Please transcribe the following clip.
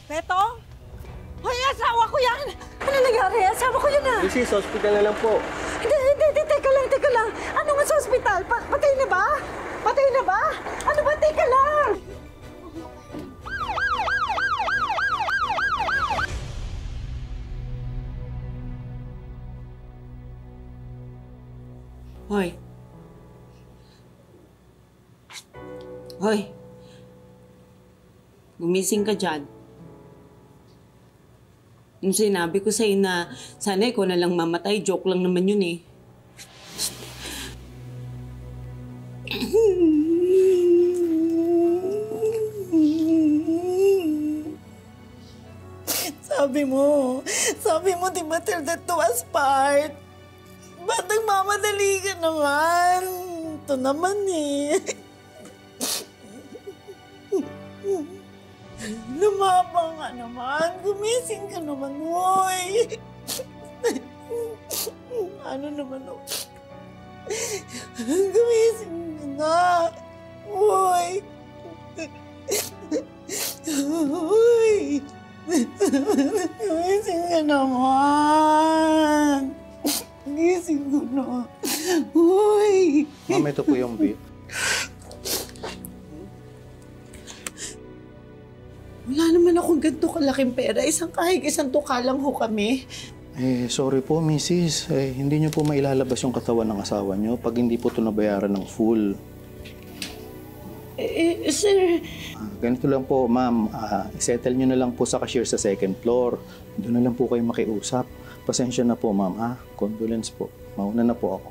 Betong? Hoy, asawa ko yan! Ano nangyari? Asawa ko yun ah! Mrs., hospital na lang po. Hindi, teka lang. Ano nga sa ospital? Patay na ba? Patay na ba? Ano ba? Teka lang! Hoy. Hoy. Gumising ka dyan. Yung sinabi ko sa'yo na sana ikaw na lang mamatay, joke lang naman yun eh. Sabi mo, di ba till death do us part? Ba't nagmamadali ka naman? Ito naman eh. Lumabang ka naman. Gumising ka naman, hoy. Ano naman, oh? Gumising ka na. Hoy. Hoy. Gumising ka naman. Gising ko na. Hoy. Ma'am, ito po yung bill. Wala naman akong ganito kalaking pera. Isang tuka lang ho kami. Sorry po, Mrs. Hindi niyo po mailalabas yung katawan ng asawa niyo pag hindi po ito nabayaran ng full. Sir... Ganito lang po, ma'am. Settle niyo na lang po sa cashier sa second floor. Doon na lang po kayo makiusap. Pasensya na po, ma'am, ha? Condolence po. Mauna na po ako.